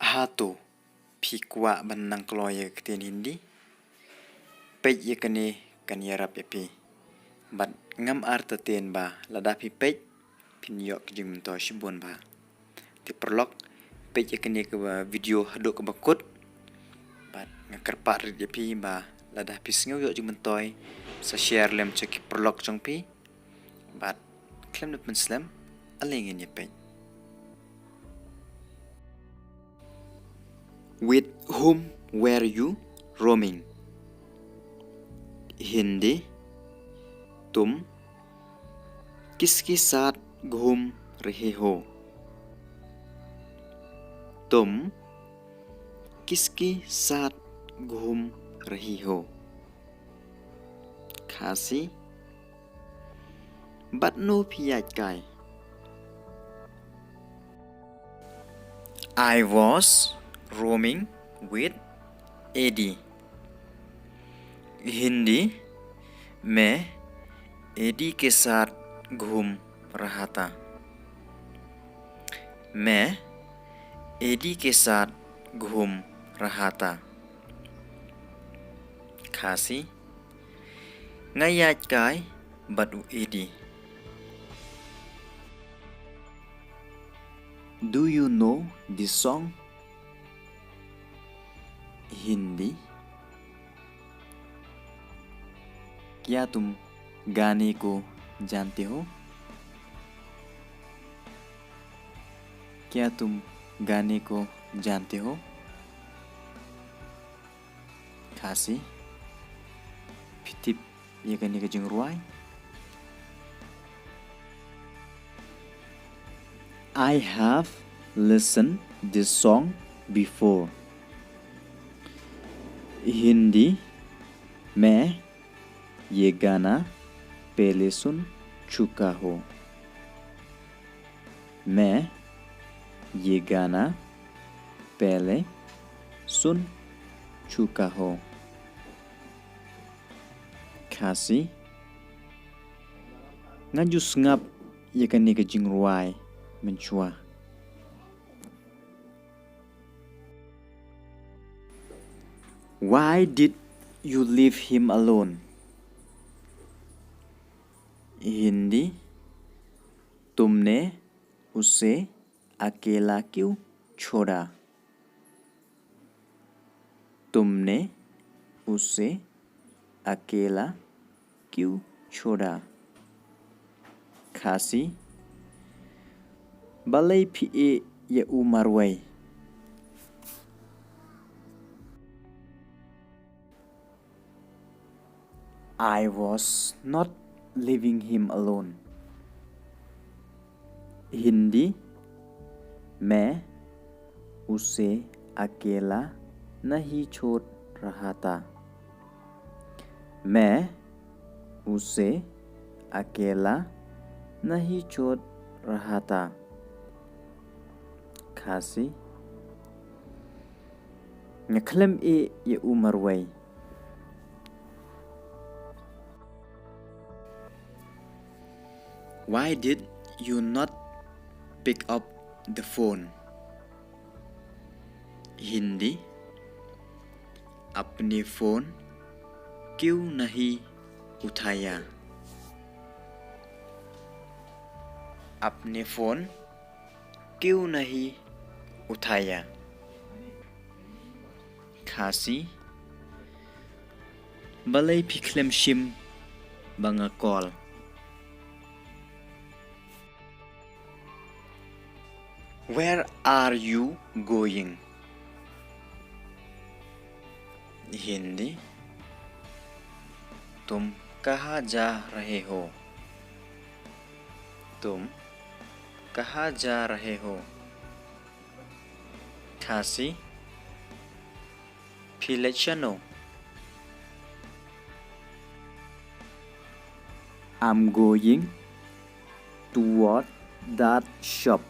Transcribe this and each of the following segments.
Hatu Kumno Ban Nang Kloi ktien Hindi peit ye kane kan iarap pi bat ngam arta ten ba lada pi peit pin yok jing to shibon ba ti perlok peit ye kane ke video hadok ke bakut bat ngakerpak rit ye pi ba lada pi sngeu yok jing toy sa share lem cek perlok jong pi bat klem net muslim alingin ye peit. With whom were you roaming? Hindi तुम किसके साथ घूम रहे हो? तुम किसके साथ घूम रही हो? खासी Batno piyat kai. I was roaming with Eddie. Hindi मैं एडी के साथ घूम रहा था. मैं एडी के साथ घूम रहा था. खासी ngayat kai batu Eddie. Do you know this song? Hindi क्या तुम गाने को जानते हो? क्या तुम गाने को जानते हो? खासी pitip ye kani ke jing ruai. I have listened this song before. Hindi मैं ये गाना पहले सुन चुका हूँ. मैं ये गाना पहले सुन चुका हूँ. Kasi ngajus ngap ye kani ke jing ruai menchua. Why did you leave him alone? Hindi तुमने उसे अकेला क्यों छोड़ा? तुमने उसे अकेला क्यों छोड़ा? खासी balai pie ye umarwai. I was not leaving him alone. Hindi मैं उसे अकेला नहीं छोड़ रहा था. मैं उसे अकेला नहीं छोड़ रहा था. खासी ngklem ye umarwai. Why did you not pick up the phone? Hindi अपने फोन क्यों नहीं उठाया? अपने फोन क्यों नहीं उठाया? खासी balai piklem shim banga call. Where are you going? Hindi तुम कहाँ जा रहे हो? तुम कहाँ जा रहे हो? खासी Filechano. I'm going toward that shop.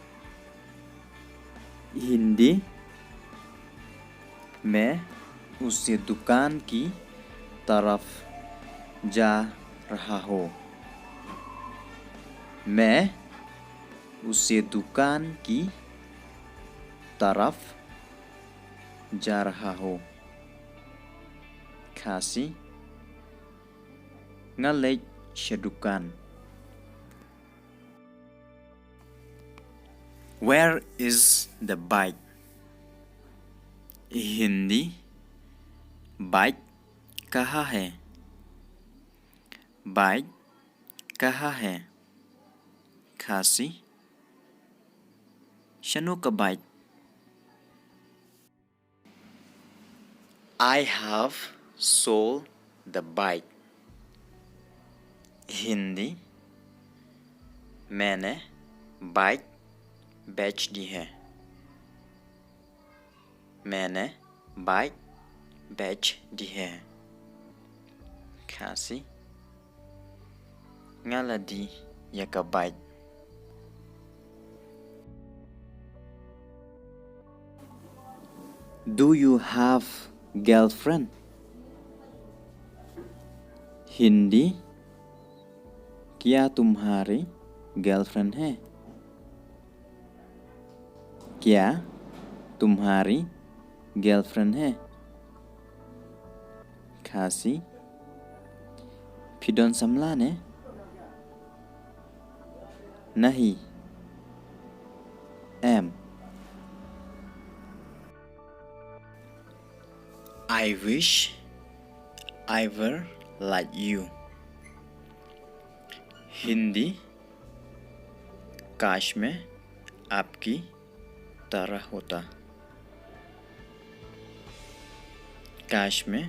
Hindi मैं उस दुकान की तरफ जा रहा हूँ. मैं उस दुकान की तरफ जा रहा हो खासी ngalej shadukan. Where is the bike? Hindi bike कहाँ है? बाइक कहाँ है? खासी शनो का bike. I have sold the bike. Hindi मैंने बाइक बेच दी है. मैंने बाइक बेच दी है. खासी ngaladi yaka baik. Do you have girlfriend? Hindi क्या तुम्हारी गर्लफ्रेंड है? क्या तुम्हारी गर्लफ्रेंड है? खासी फिडोन समलाने नहीं am. I wish I were like you. Hindi काश में आपकी तरह होता. काश में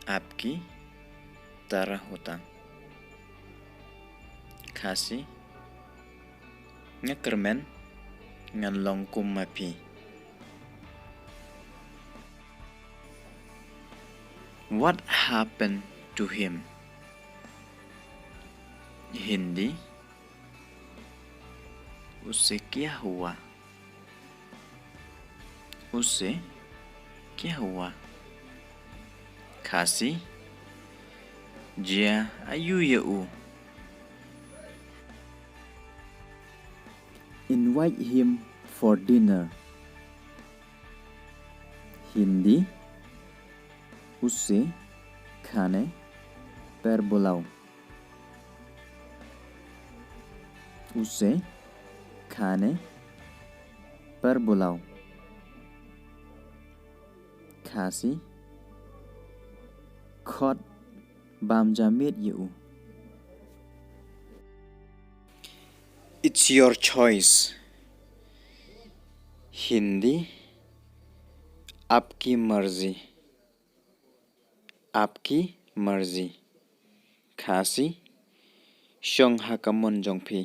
आपकी तरह होता. खासी ngekermen ngan longkum mapi. What happened to him? Hindi उससे क्या हुआ? उससे क्या हुआ? खासी dia ayu ya u. Invite him for dinner. Hindi उससे खाने पर बुलाओ. उसे खाने पर बुलाओ. खासी khot bam jamit yu. It's your choice. Hindi आपकी मर्जी. आपकी मर्जी. खासी शोंग हकामन जोंगफी.